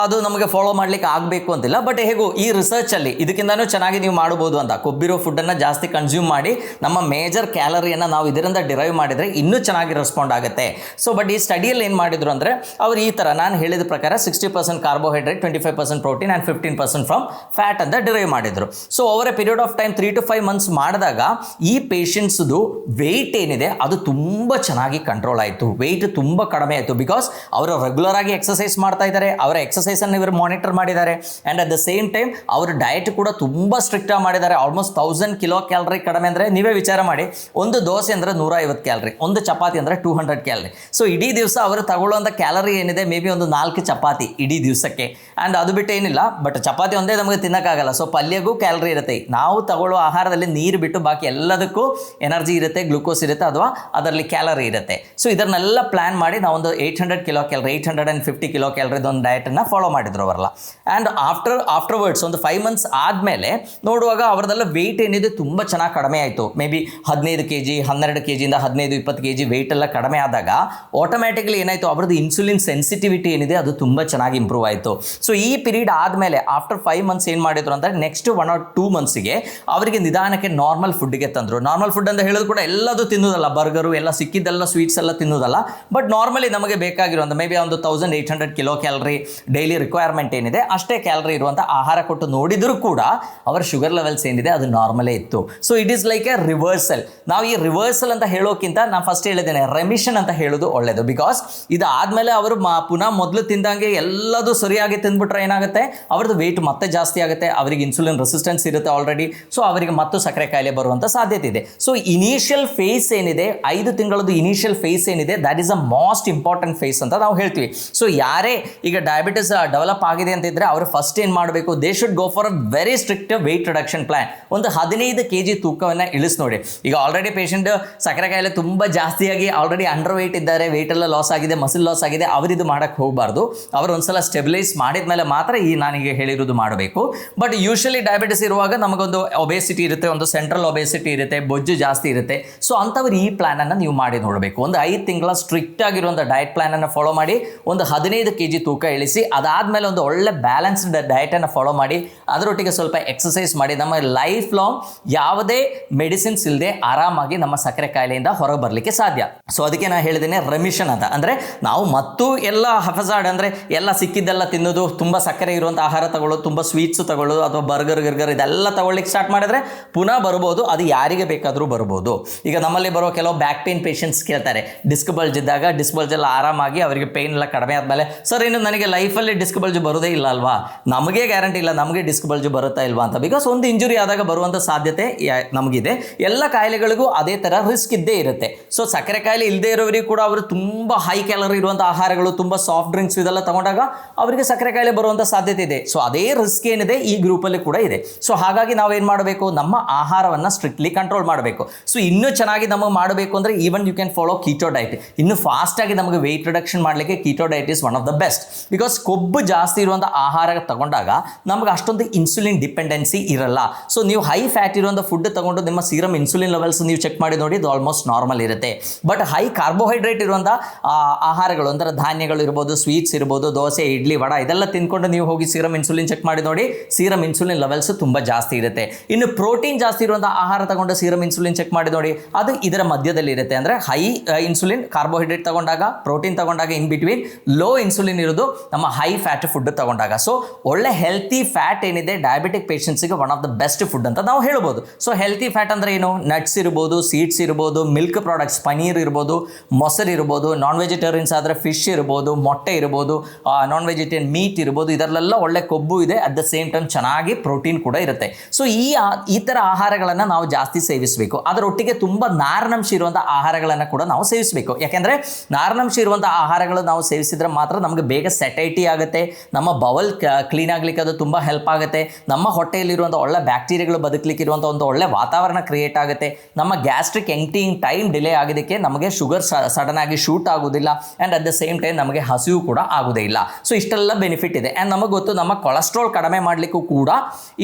ಅದು ನಮಗೆ ಫಾಲೋ ಮಾಡಲಿಕ್ಕೆ ಆಗಬೇಕು ಅಂತಿಲ್ಲ. ಬಟ್ ಹೇಗೂ ಈ ರಿಸರ್ಚಲ್ಲಿ ಇದಕ್ಕಿಂತನೂ ಚೆನ್ನಾಗಿ ನೀವು ಮಾಡ್ಬೋದು ಅಂತ, ಕೊಬ್ಬಿರೋ ಫುಡ್ಡನ್ನು ಜಾಸ್ತಿ ಕನ್ಸ್ಯೂಮ್ ಮಾಡಿ ನಮ್ಮ ಮೇಜರ್ ಕ್ಯಾಲರಿಯನ್ನು ನಾವು ಇದರಿಂದ ಡಿರೈವ್ ಮಾಡಿದರೆ ಇನ್ನೂ ಚೆನ್ನಾಗಿ ರೆಸ್ಪಾಂಡ್ ಆಗುತ್ತೆ. ಸೊ ಬಟ್ ಈ ಸ್ಟಡಿಯಲ್ಲಿ ಏನು ಮಾಡಿದ್ರು ಅಂದರೆ ಅವರು ಈ ಥರ ನಾನು ಹೇಳಿದ ಪ್ರಕಾರ 60% carbohydrate, 25% protein and 15% from fat ಅಂತ ಡಿರೈವ್ ಮಾಡಿದರು. So over A period of time 3 to 5 months ಮಾಡಿದಾಗ ಈ ಪೇಷಂಟ್ಸ್ದು ವೆಯ್ಟ್ ಏನಿದೆ ಅದು ತುಂಬ ಚೆನ್ನಾಗಿ ಕಂಟ್ರೋಲ್ ಆಯಿತು. ವೆಯ್ಟ್ ತುಂಬ ಕಡಿಮೆ ಆಯಿತು. ಬಿಕಾಸ್ ಅವರು ರೆಗ್ಯುಲರ್ ಆಗಿ ಎಕ್ಸಸೈಸ್ ಮಾಡ್ತಾ ಇದ್ದಾರೆ, ಅವರ ಎಕ್ಸಸೈಸನ್ನು ಇವರು ಮಾನಿಟರ್ ಮಾಡಿದ್ದಾರೆ and at the same time ಅವರ ಡಯಟ್ ಕೂಡ ತುಂಬ ಸ್ಟ್ರಿಕ್ಟಾಗಿ ಮಾಡಿದ್ದಾರೆ. ಆಲ್ಮೋಸ್ಟ್ 1000 ಕಿಲೋ ಕ್ಯಾಲರಿ ಕಡಿಮೆ ಅಂದರೆ ನೀವೇ ವಿಚಾರ ಮಾಡಿ, ಒಂದು ದೋಸೆ ಅಂದರೆ 150 ಕ್ಯಾಲರಿ, ಒಂದು ಚಪಾತಿ ಅಂದರೆ 200 ಕ್ಯಾಲರಿ. ಸೊ ಇಡೀ ದಿವಸ ಅವರು ತಗೊಳ್ಳುವಂಥ ಕ್ಯಾಲರಿ ಏನಿದೆ ಮೇ ಬಿ ಒಂದು 4 ಚಪಾತಿ ಇಡೀ ದಿವಸಕ್ಕೆ. ಆ್ಯಂಡ್ ಅದು ಬಿಟ್ಟು ಏನಿಲ್ಲ, ಬಟ್ ಚಪಾತಿ ಒಂದೇ ನಮಗೆ ತಿನ್ನೋಕ್ಕಾಗಲ್ಲ. ಸೊ ಪಲ್ಯಗೂ ಕ್ಯಾಲರಿ ಇರುತ್ತೆ. ನಾವು ತಗೊಳ್ಳೋ ಆಹಾರದಲ್ಲಿ ನೀರು ಬಿಟ್ಟು ಬಾಕಿ ಎಲ್ಲದಕ್ಕೂ ಎನರ್ಜಿ ಇರುತ್ತೆ, ಗ್ಲೂಕೋಸ್ ಇರುತ್ತೆ, ಅಥವಾ ಅದರಲ್ಲಿ ಕ್ಯಾಲರಿ ಇರುತ್ತೆ. ಸೊ ಇದನ್ನೆಲ್ಲ ಪ್ಲ್ಯಾನ್ ಮಾಡಿ ನಾವೊಂದು 800 ಕಿಲೋ ಕ್ಯಾಲರಿ, 850 ಕಿಲೋ ಕ್ಯಾಲರಿದೊಂದು ಡಯಟನ್ನು ಫಾಲೋ ಮಾಡಿದ್ರು ಅವರಲ್ಲ. ಆ್ಯಂಡ್ ಆಫ್ಟರ್ವರ್ಡ್ಸ್ ಒಂದು 5 months ಆದಮೇಲೆ ನೋಡುವಾಗ ಅವರದೆಲ್ಲ ವೆಯ್ಟ್ ಏನಿದೆ ತುಂಬ ಚೆನ್ನಾಗಿ ಕಡಿಮೆ ಆಯಿತು. ಮೇ ಬಿ 15 kg, 12 kgಯಿಂದ 15-20 kg ವೆಯ್ಟ್ ಎಲ್ಲ ಕಡಿಮೆ ಆದಾಗ ಆಟೋಮ್ಯಾಟಿಕ್ಲಿ ಏನಾಯಿತು, ಅವ್ರದ್ದು ಇನ್ಸುಲಿನ್ ಸೆನ್ಸಿಟಿವಿಟಿ ಏನಿದೆ ಅದು ತುಂಬ ಚೆನ್ನಾಗಿ ಇಂಪ್ರೂವ್ ಆಯಿತು. ಸೊ ಈ ಪೀರಿಯಡ್ ಆದಮೇಲೆ ಆಫ್ಟರ್ 5 months ಏನು ಮಾಡಿದ್ರು ಅಂದರೆ ನೆಕ್ಸ್ಟ್ 1 or 2 monthsಗೆ ಅವರಿಗೆ ನಿಧಾನಕ್ಕೆ ನಾರ್ಮಲ್ ಫುಡ್ಗೆ ತಂದರು. ನಾರ್ಮಲ್ ಫುಡ್ ಅಂತ ಹೇಳೋದು ಕೂಡ ಎಲ್ಲದು ತಿನ್ನೋದಲ್ಲ, ಬರ್ಗರು ಎಲ್ಲ ಸಿಕ್ಕಿದ್ದೆಲ್ಲ ಸ್ವೀಟ್ಸ್ ಎಲ್ಲ ತಿನ್ನೋದಲ್ಲ. ಬಟ್ ನಾರ್ಮಲಿ ನಮಗೆ ಬೇಕಾಗಿರುವಂಥ ಮೇ ಬಿ ಒಂದು 1800 ಕಿಲೋ ಕ್ಯಾಲರಿ ಡೈಲಿ ರಿಕ್ವೈರ್ಮೆಂಟ್ ಏನಿದೆ ಅಷ್ಟೇ ಕ್ಯಾಲರಿ ಇರುವಂಥ ಆಹಾರ ಕೊಟ್ಟು ನೋಡಿದರೂ ಕೂಡ ಅವರ ಶುಗರ್ ಲೆವೆಲ್ಸ್ ಏನಿದೆ ಅದು ನಾರ್ಮಲೇ ಇತ್ತು. So it is like A reversal. ನಾವು ಈ ರಿವರ್ಸಲ್ ಅಂತ ಹೇಳೋಕ್ಕಿಂತ ನಾನು ಫಸ್ಟ್ ಹೇಳಿದ್ದೇನೆ ರೆಮಿಷನ್ ಅಂತ ಹೇಳೋದು ಒಳ್ಳೆಯದು. ಬಿಕಾಸ್ ಇದಾದಮೇಲೆ ಅವರು ಪುನಃ ಮೊದಲು ತಿಂದಂಗೆ ಎಲ್ಲದು ಸರಿಯಾಗಿ ತಿಂದ್ಬಿಟ್ರೆ ಏನಾಗುತ್ತೆ, ಅವ್ರದ್ದು ವೆಯ್ಟ್ ಮತ್ತೆ ಜಾಸ್ತಿ ಆಗುತ್ತೆ, ಅವರಿಗೆ ಇನ್ಸುಲಿನ್ ರೆಸಿಸ್ಟೆನ್ಸ್ ಇರುತ್ತೆ ಆಲ್ರೆಡಿ. ಸೊ ಅವರಿಗೆ ಮತ್ತು ಸಕ್ಕರೆ ಕಾಯಿಲೆ ಬರುವಂಥ ಸಾಧ್ಯತೆ ಇದೆ. ಸೊ ಇನಿಷಿಯಲ್ ಫೇಸ್ ಏನಿದೆ, 5 ತಿಂಗಳದ್ದು ಇನಿಷಿಯಲ್ ಫೇಸ್ ಏನಿದೆ that is a most important face ಅಂತ ನಾವು ಹೇಳ್ತೀವಿ. ಸೊ ಯಾರೇ ಈಗ ಡಯಾಬಿಟಿಸ್ ಡೆವಲಪ್ ಆಗಿದೆ ಅಂತಿದ್ರೆ ಅವರು ಫಸ್ಟ್ ಏನು ಮಾಡಬೇಕು, they should go for a very strict weight reduction plan. ಒಂದು 15 kg ತೂಕವನ್ನು ಇಳಿಸಿ ನೋಡಿ. ಈಗ ಆಲ್ರೆಡಿ ಪೇಷಂಟ್ ಸಕ್ಕರೆ ಕಾಯಿಲೆ ತುಂಬ ಜಾಸ್ತಿಯಾಗಿ ಆಲ್ರೆಡಿ ಅಂಡರ್ ವೆಯ್ಟ್ ಇದ್ದಾರೆ, ವೆಯ್ಟ್ ಎಲ್ಲ ಲಾಸ್ ಆಗಿದೆ, ಮಸಿಲ್ ಲಾಸ್ ಆಗಿದೆ, ಅವರಿದು ಮಾಡೋಕ್ಕೆ ಹೋಗಬಾರ್ದು. ಅವರು ಒಂದ್ಸಲ ಸ್ಟೆಬಿಲೈಸ್ ಮಾಡಿದ ಮೇಲೆ ಮಾತ್ರ ಈ ನಾನೀಗ ಹೇಳಿರೋದು ಮಾಡಬೇಕು. ಬಟ್ ಯೂಶಲಿ ಡಯಾಬಿಟಿಸ್ ಇರುವಾಗ ನಮಗೊಂದು ಒಬೇಸಿಟಿ ಇರುತ್ತೆ, ಒಂದು ಸೆಂಟ್ರಲ್ ಒಬೇಸಿಟಿ ಇರುತ್ತೆ, ಬೊಜ್ಜು ಜಾಸ್ತಿ ಇರುತ್ತೆ. ಸೊ ಅಂಥವ್ರು ಈ ಪ್ಲಾನನ್ನು ನೀವು ಮಾಡಿ ನೋಡಬೇಕು. ಒಂದು 5 ತಿಂಗಳ ಸ್ಟ್ರಿಕ್ಟ್ ಆಗಿರುವಂಥ ಡಯಟ್ ಪ್ಲಾನನ್ನು ಫಾಲೋ ಮಾಡಿ ಒಂದು 15 kg ತೂಕ ಇಳಿಸಿ, ಅದಾದಮೇಲೆ ಒಂದು ಒಳ್ಳೆ ಬ್ಯಾಲೆನ್ಸ್ಡ್ ಡಯಟನ್ನು ಫಾಲೋ ಮಾಡಿ, ಅದರೊಟ್ಟಿಗೆ ಸ್ವಲ್ಪ ಎಕ್ಸಸೈಸ್ ಮಾಡಿ ನಮ್ಮ ಲೈಫ್ ಲಾಂಗ್ ಯಾವುದೇ ಮೆಡಿಸಿನ್ಸ್ ಇಲ್ಲದೆ ಆರಾಮಾಗಿ ನಮ್ಮ ಸಕ್ಕರೆ ಕಾಯಿಲೆಯಿಂದ ಹೊರಗೆ ಬರಲಿಕ್ಕೆ ಸಾಧ್ಯ. ಸೊ ಅದಕ್ಕೆ ನಾನು ಹೇಳಿದ್ದೇನೆ ರೆಮಿಷನ್ ಅಂತ. ಅಂದರೆ ನಾವು ಮತ್ತು ಎಲ್ಲ ಹಫಜಾಡ್ ಅಂದರೆ ಎಲ್ಲ ಸಿಕ್ಕಿದ್ದೆಲ್ಲ ತಿನ್ನೋದು, ತುಂಬ ಸಕ್ಕರೆ ಇರುವಂಥ ಆಹಾರ ತಗೊಳ್ಳೋದು, ತುಂಬ ಸ್ವೀಟ್ಸು ತಗೊಳ್ಳೋದು, ಅಥವಾ ಬರ್ಗರ್ ಇದೆಲ್ಲ ತಗೊಳ್ಳಿಕ್ಕೆ ಸ್ಟಾರ್ಟ್ ಮಾಡಿದ್ರೆ ಪುನಃ ಬರ್ಬೋದು. ಅದು ಯಾರಿಗೆ ಬೇಕಾದರೂ ಬರ್ಬೋದು. ಈಗ ನಮ್ಮಲ್ಲಿ ಬರೋ ಕೆಲವು ಬ್ಯಾಕ್ ಪೇನ್ ಪೇಷಂಟ್ಸ್ ಕೇಳ್ತಾರೆ, ಡಿಸ್ಕ್ ಬಲ್ಜ್ ಬಲ್ಜ್ ಎಲ್ಲ ಆರಾಮಾಗಿ ಅವರಿಗೆ ಪೇನ್ ಎಲ್ಲ ಕಡಿಮೆ ಆದಮೇಲೆ ಸರ್ ಇನ್ನು ನನಗೆ ಲೈಫಲ್ಲಿ ಡಿಸ್ಕ್ ಬಲ್ಜ್ ಬರೋದೇ ಇಲ್ಲ ಅಲ್ವಾ, ನಮಗೆ ಗ್ಯಾರಂಟಿ ಇಲ್ಲ ನಮಗೆ ಡಿಸ್ಕ್ ಬಲ್ಜ್ ಬರುತ್ತಾ ಇಲ್ವಾ ಅಂತ. ಬಿಕಾಸ್ ಒಂದು ಇಂಜುರಿ ಆದಾಗ ಬರುವಂಥ ಸಾಧ್ಯತೆ ನಮಗಿದೆ. ಎಲ್ಲ ಕಾಯಿಲೆಗಳಿಗೂ ಅದೇ ಥರ ರಿಸ್ಕ್ ಇದ್ದೇ ಇರುತ್ತೆ. ಸೊ ಸಕ್ಕರೆ ಕಾಯಿಲೆ ಇಲ್ಲದೆ ಇರೋರಿಗೆ ಕೂಡ ಅವರು ತುಂಬ ಹೈ ಕ್ಯಾಲರಿ ಇರುವಂಥ ಆಹಾರಗಳು, ತುಂಬ ಸಾಫ್ಟ್ ಡ್ರಿಂಕ್ಸ್ ಇದೆಲ್ಲ ತಗೊಂಡಾಗ ಅವರಿಗೆ ಸಕ್ಕರೆ ಕಾಯಿಲೆ ಬರುವಂಥ ಸಾಧ್ಯತೆ ಇದೆ. ಸೊ ಅದೇ ರಿಸ್ಕ್ ಏನಿದೆ ಈ ಗ್ರೂಪಲ್ಲಿ ಕೂಡ ಇದೆ. ಸೊ ಹಾಗಾಗಿ ನಾವೇನು ಮಾಡಬೇಕು, ನಮ್ಮ ಆಹಾರವನ್ನು ಸ್ಟ್ರಿಕ್ಟ್ಲಿ ಕಂಟ್ರೋಲ್ ಮಾಡಬೇಕು. ಸೊ ಇನ್ನೂ ಚೆನ್ನಾಗಿ ನಮಗೆ ಮಾಡಬೇಕು ಅಂದರೆ even you can follow keto diet. ಇನ್ನು ಫಾಸ್ಟಾಗಿ ನಮಗೆ ವೆಯ್ಟ್ ರಿಡಕ್ಷನ್ ಮಾಡಲಿಕ್ಕೆ keto diet is one of the best. Because ಕೊಬ್ಬು ಜಾಸ್ತಿ ಇರುವಂಥ ಆಹಾರ ತಗೊಂಡಾಗ ನಮಗೆ ಅಷ್ಟೊಂದು ಇನ್ಸುಲಿನ್ ಡಿಪೆಂಡೆನ್ಸಿ ಇರಲ್ಲ. ಸೊ ನೀವು ಹೈ ಫ್ಯಾಟ್ ಇರುವಂಥ ಫುಡ್ ತಗೊಂಡು ನಿಮ್ಮ ಸೀರಮ್ ಇನ್ಸುಲಿನ್ ಲೆವೆಲ್ಸ್ ನೀವು ಚೆಕ್ ಮಾಡಿ ನೋಡಿ, ಇದು ಆಲ್ಮೋಸ್ಟ್ ನಾರ್ಮಲ್ ಇರುತ್ತೆ. ಬಟ್ ಹೈ ಕಾರ್ಬೋಹೈಡ್ರೇಟ್ ಇರುವಂಥ ಆಹಾರಗಳು ಅಂದರೆ ಧಾನ್ಯಗಳು ಇರ್ಬೋದು, ಸ್ವೀಟ್ಸ್ ಇರ್ಬೋದು, ದೋಸೆ, ಇಡ್ಲಿ, ವಡ ಇದೆಲ್ಲ ತಿನ್ಕೊಂಡು ನೀವು ಹೋಗಿ ಸೀರಮ್ ಇನ್ಸುಲಿನ್ ಚೆಕ್ ಮಾಡಿ ನೋಡಿ, ಸೀರಮ್ ಇನ್ಸುಲಿನ್ ಲೆವೆಲ್ಸ್ ತುಂಬ ಜಾಸ್ತಿ ಇರುತ್ತೆ. ಇನ್ನು ಪ್ರೋಟೀನ್ ಜಾಸ್ತಿ ಇರುವಂಥ ಆಹಾರ ತಗೊಂಡು ಸೀರಮ್ ಇನ್ಸುಲಿನ್ ಚೆಕ್ ಮಾಡಿ ನೋಡಿ, ಅದು ಇದರ ಮಧ್ಯದಲ್ಲಿ ಇರುತ್ತೆ. ಅಂದರೆ ಹೈ ಇನ್ಸುಲಿನ್ ಕಾರ್ಬೋಹೈಡ್ರೇಟ್ ತಗೊಂಡಾಗ, ಪ್ರೋಟೀನ್ ತಗೊಂಡಾಗ, ಇನ್ ಬಿಟ್ವೀನ್ ಲೋ ಇನ್ಸುಲಿನ್ ಇರೋದು ನಮ್ಮ ಹೈ ಫ್ಯಾಟ್ ಫುಡ್ ತಗೊಂಡಾಗ. ಸೊ ಒಳ್ಳೆ ಹೆಲ್ತಿ ಫ್ಯಾಟ್ ಏನಿದೆ ಡಯಾಬಿಟಿಕ್ ಪೇಷಂಟ್ಸಿಗೆ one of the best food ಅಂತ ನಾವು ಹೇಳ್ಬೋದು. ಸೊ ಹೆಲ್ತಿ ಫ್ಯಾಟ್ ಅಂದರೆ ಏನು, ನಟ್ಸ್ ಇರ್ಬೋದು, ಸೀಡ್ಸ್ ಇರ್ಬೋದು, ಮಿಲ್ಕ್ ಪ್ರಾಡಕ್ಟ್ಸ್, ಪನೀರ್ ಇರ್ಬೋದು, ಮೊಸರು ಇರ್ಬೋದು, ನಾನ್ ವೆಜಿಟೇರಿಯನ್ಸ್ ಆದರೆ ಫಿಶ್ ಇರ್ಬೋದು, ಮೊಟ್ಟೆ ಇರ್ಬೋದು, ನಾನ್ ವೆಜಿಟೇರಿಯನ್ ಮೀಟ್ ಇರ್ಬೋದು, ಇದರಲ್ಲೆಲ್ಲ ಒಳ್ಳೆ ಕೊಬ್ಬು ಇದೆ. ಅಟ್ ದ ಸೇಮ್ ಟೈಮ್ ಚೆನ್ನಾಗಿ ಪ್ರೋಟೀನ್ ಕೂಡ ಇರುತ್ತೆ. ಸೊ ಈ ಥರ ಆಹಾರಗಳನ್ನು ನಾವು ಜಾಸ್ತಿ ಸೇವಿಸಬೇಕು. ಅದರೊಟ್ಟಿಗೆ ತುಂಬ ನಾರಿನಂಶ ಇರುವಂಥ ಆಹಾರಗಳನ್ನು ಕೂಡ ನಾವು ಸೇವಿಸಬೇಕು. ಯಾಕೆಂದರೆ ನಾರಿನಂಶ ಇರುವಂಥ ಆಹಾರಗಳು ನಾವು ಸೇವಿಸಿದ್ರೆ ಮಾತ್ರ ನಮಗೆ ಬೇಗ ಸೆಟೈಟಿ ಆಗುತ್ತೆ, ನಮ್ಮ ಬವಲ್ ಕ್ಲೀನ್ ಆಗಲಿಕ್ಕೆ ಅದು ತುಂಬ ಹೆಲ್ಪ್ ಆಗುತ್ತೆ, ನಮ್ಮ ಹೊಟ್ಟೆಯಲ್ಲಿರುವಂಥ ಒಳ್ಳೆ ಬ್ಯಾಕ್ಟೀರಿಯಾಗಳು ಬದುಕಲಿಕ್ಕೆ ಇರುವಂಥ ಒಂದು ಒಳ್ಳೆ ವಾತಾವರಣ ಕ್ರಿಯೇಟ್ ಆಗುತ್ತೆ, ನಮ್ಮ ಗ್ಯಾಸ್ಟ್ರಿಕ್ ಎಂಟಿಂಗ್ ಟೈಮ್ ಡಿಲೇ ಆಗೋದಕ್ಕೆ ನಮಗೆ ಶುಗರ್ ಸಡನ್ ಆಗಿ ಶೂಟ್ ಆಗೋದಿಲ್ಲ, and at the same time ನಮಗೆ ಹಸಿವು ಕೂಡ ಆಗೋದೇ ಇಲ್ಲ. ಸೊ ಇಷ್ಟೆಲ್ಲ ಬೆನಿಫಿಟ್ ಇದೆ. ಆ್ಯಂಡ್ ನಮಗೆ ಗೊತ್ತು ನಮ್ಮ ಕೊಲೆಸ್ಟ್ರಾಲ್ ಕಡಿಮೆ ಮಾಡಲಿಕ್ಕೂ ಕೂಡ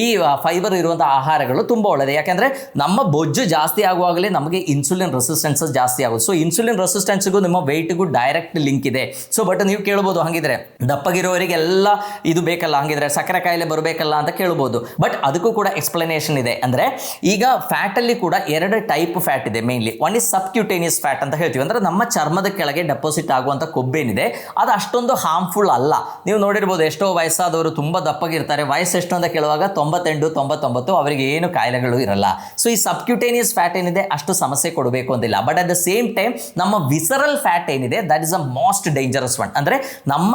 ಈ ಫೈಬರ್ ಇರುವಂಥ ಆಹಾರಗಳು ತುಂಬ ಒಳ್ಳೆಯದು. ಯಾಕೆಂದರೆ ನಮ್ಮ ಬೊಜ್ಜು ಜಾಸ್ತಿ ಆಗುವಾಗಲೇ ನಮಗೆ ಇನ್ಸುಲಿನ್ ರೆಸಿಸ್ಟೆನ್ಸಸ್ ಜಾಸ್ತಿ ಆಗುತ್ತೆ. ಸೊ ಇನ್ಸುಲಿನ್ ರೆಸಿಸ್ಟೆನ್ಸ್ಗೂ ನಿಮ್ಮ ವೆಯ್ಟ್ಗೂ ಡೈರೆಕ್ಟ್ ಲಿಂಕ್ ಇದೆ. ಸೊ ಬಟ್ ನೀವು ಕೇಳ್ಬೋದು, ಹಾಗಿದ್ರೆ ದಪ್ಪಗಿರೋರಿಗೆಲ್ಲ ಇದು ಬೇಕಲ್ಲ, ಹಾಗಿದ್ರೆ ಸಕ್ಕರೆ ಕಾಯಿಲೆ ಬರಬೇಕಲ್ಲ ಅಂತ ಕೇಳ್ಬೋದು. ಬಟ್ ಅದಕ್ಕೂ ಕೂಡ ಎಕ್ಸ್ಪ್ಲನೇಷನ್ ಇದೆ. ಅಂದರೆ ಈಗ ಫ್ಯಾಟಲ್ಲಿ ಕೂಡ ಎರಡು ಟೈಪ್ ಫ್ಯಾಟ್ ಇದೆ mainly. One is subcutaneous fat ಅಂತ ಹೇಳ್ತೀವಿ, ಅಂದರೆ ನಮ್ಮ ಚರ್ಮದ ಕೆಳಗೆ ಡೆಪಾಸಿಟ್ ಆಗುವಂಥ ಕೊಬ್ಬೇನಿದೆ ಅದು ಅಷ್ಟೊಂದು ಹಾರ್ಮ್ಫುಲ್ ಅಲ್ಲ. ನೀವು ನೋಡಿರ್ಬೋದು ಎಷ್ಟೋ ವಯಸ್ಸಾದವರು ತುಂಬ ದಪ್ಪಗಿರ್ತಾರೆ, ವಯಸ್ಸು ಎಷ್ಟು ಅಂತ ಕೇಳುವಾಗ 98, 99, ಅವರಿಗೆ ಏನು ಕಾಯಿಲೆಗಳು ಇರಲ್ಲ. ಸೊ ಈ ಸಬ್ಕ್ಯೂಟೇನಿಯಸ್ ಫ್ಯಾಟ್ ಏನಿದೆ ಅಷ್ಟು ಸಮಸ್ಯೆ ಕೊಡಬೇಕು ಅಂತಿಲ್ಲ. But at the same time ನಮ್ಮ ವಿಸರಲ್ ಫ್ಯಾಟ್ ಏನಿದೆ that is a most dangerous one. ಅಂದರೆ ನಮ್ಮ